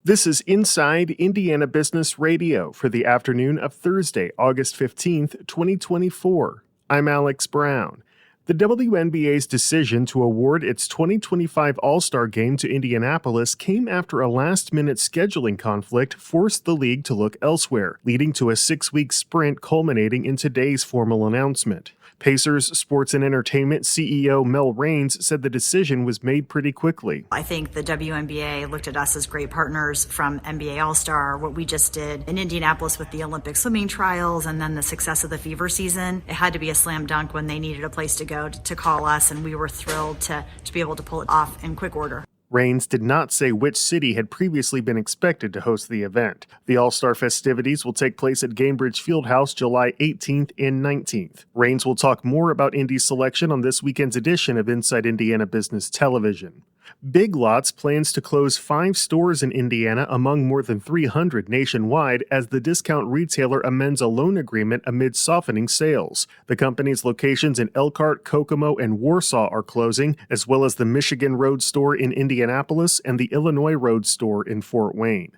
This is Inside Indiana Business Radio for the afternoon of Thursday, August 15th, 2024. I'm Alex Brown. The WNBA's decision to award its 2025 All-Star Game to Indianapolis came after a last-minute scheduling conflict forced the league to look elsewhere, leading to a 6-week sprint culminating in today's formal announcement. Pacers Sports and Entertainment CEO Mel Raines said the decision was made pretty quickly. I think the WNBA looked at us as great partners from NBA All-Star, what we just did in Indianapolis with the Olympic swimming trials and then the success of the Fever season. It had to be a slam dunk when they needed a place to go to call us, and we were thrilled to be able to pull it off in quick order. Raines did not say which city had previously been expected to host the event. The All-Star festivities will take place at Gainbridge Fieldhouse July 18th and 19th. Raines will talk more about Indy's selection on this weekend's edition of Inside Indiana Business Television. Big Lots plans to close 5 stores in Indiana among more than 300 nationwide as the discount retailer amends a loan agreement amid softening sales. The company's locations in Elkhart, Kokomo, and Warsaw are closing, as well as the Michigan Road store in Indianapolis and the Illinois Road store in Fort Wayne.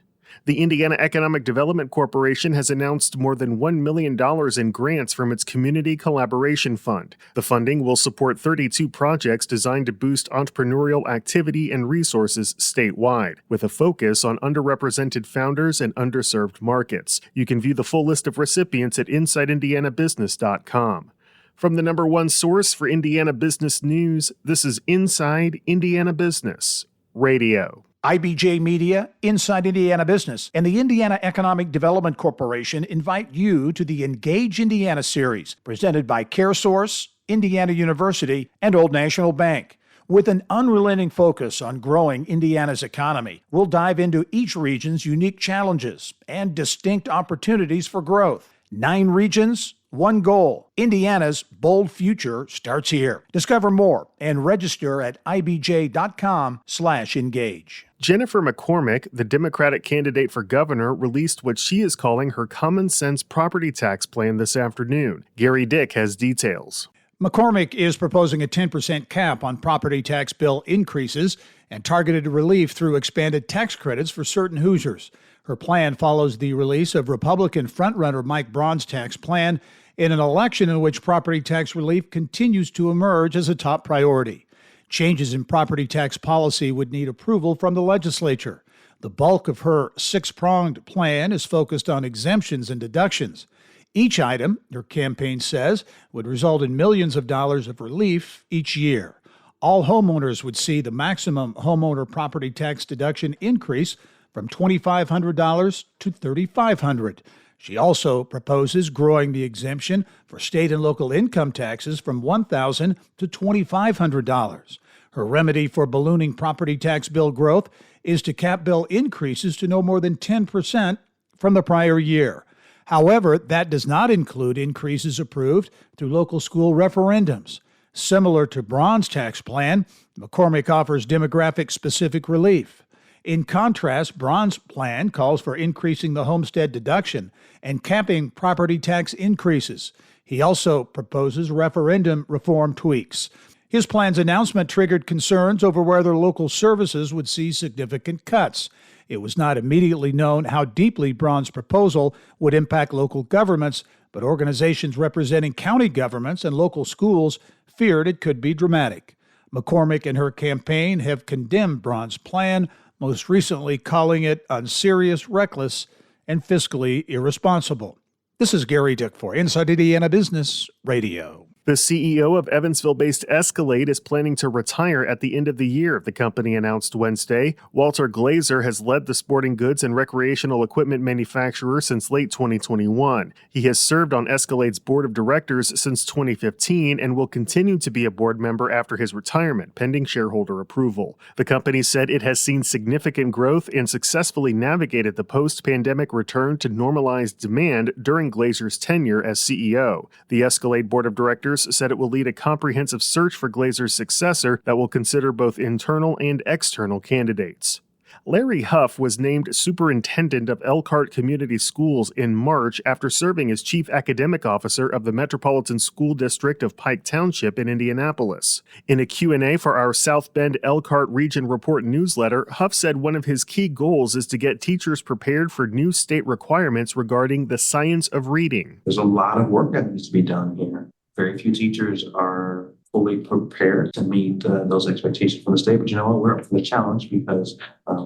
The Indiana Economic Development Corporation has announced more than $1 million in grants from its Community Collaboration Fund. The funding will support 32 projects designed to boost entrepreneurial activity and resources statewide, with a focus on underrepresented founders and underserved markets. You can view the full list of recipients at InsideIndianaBusiness.com. From the number one source for Indiana business news, this is Inside Indiana Business Radio. IBJ Media, Inside Indiana Business, and the Indiana Economic Development Corporation invite you to the Engage Indiana series, presented by CareSource, Indiana University, and Old National Bank. With an unrelenting focus on growing Indiana's economy, we'll dive into each region's unique challenges and distinct opportunities for growth. 9 regions, 1 goal. Indiana's bold future starts here. Discover more and register at ibj.com/engage. Jennifer McCormick, the Democratic candidate for governor, released what she is calling her common sense property tax plan this afternoon. Gary Dick has details. McCormick is proposing a 10% cap on property tax bill increases and targeted relief through expanded tax credits for certain Hoosiers. Her plan follows the release of Republican frontrunner Mike Braun's tax plan in an election in which property tax relief continues to emerge as a top priority. Changes in property tax policy would need approval from the legislature. The bulk of her 6-pronged plan is focused on exemptions and deductions. Each item, her campaign says, would result in millions of dollars of relief each year. All homeowners would see the maximum homeowner property tax deduction increase from $2,500 to $3,500. She also proposes growing the exemption for state and local income taxes from $1,000 to $2,500. Her remedy for ballooning property tax bill growth is to cap bill increases to no more than 10% from the prior year. However, that does not include increases approved through local school referendums. Similar to Braun's tax plan, McCormick offers demographic-specific relief. In contrast, Braun's plan calls for increasing the homestead deduction and capping property tax increases. He also proposes referendum reform tweaks. His plan's announcement triggered concerns over whether local services would see significant cuts. It was not immediately known how deeply Braun's proposal would impact local governments, but organizations representing county governments and local schools feared it could be dramatic. McCormick and her campaign have condemned Braun's plan, most recently calling it unserious, reckless, and fiscally irresponsible. This is Gary Dick for Inside Indiana Business Radio. The CEO of Evansville-based Escalade is planning to retire at the end of the year, the company announced Wednesday. Walter Glazer has led the sporting goods and recreational equipment manufacturer since late 2021. He has served on Escalade's board of directors since 2015 and will continue to be a board member after his retirement, pending shareholder approval. The company said it has seen significant growth and successfully navigated the post-pandemic return to normalized demand during Glazer's tenure as CEO. The Escalade board of directors said it will lead a comprehensive search for Glazer's successor that will consider both internal and external candidates. Larry Huff was named superintendent of Elkhart Community Schools in March after serving as chief academic officer of the Metropolitan School District of Pike Township in Indianapolis. In a Q&A for our South Bend Elkhart Region Report newsletter, Huff said one of his key goals is to get teachers prepared for new state requirements regarding the science of reading. There's a lot of work that needs to be done here. Very few teachers are fully prepared to meet those expectations from the state. But you know what? We're up for the challenge because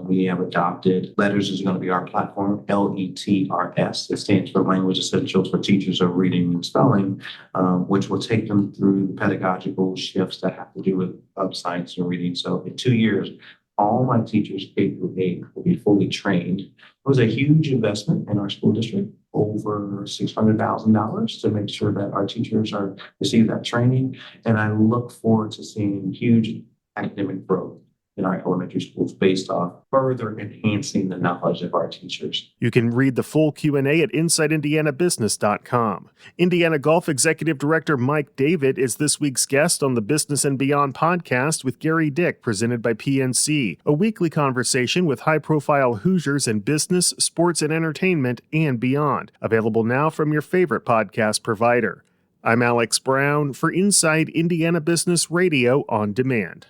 we have adopted LETRS is going to be our platform, LETRS. It stands for Language Essentials for Teachers of Reading and Spelling, which will take them through the pedagogical shifts that have to do with science and reading. So in 2 years, all my teachers K through 8 will be fully trained. It was a huge investment in our school district, over $600,000 to make sure that our teachers receive that training. And I look forward to seeing huge academic growth in our elementary schools based off further enhancing the knowledge of our teachers. You can read the full Q&A at InsideIndianaBusiness.com. Indiana Golf Executive Director Mike David is this week's guest on the Business and Beyond podcast with Gary Dick, presented by PNC, a weekly conversation with high-profile Hoosiers in business, sports, and entertainment, and beyond. Available now from your favorite podcast provider. I'm Alex Brown for Inside Indiana Business Radio on Demand.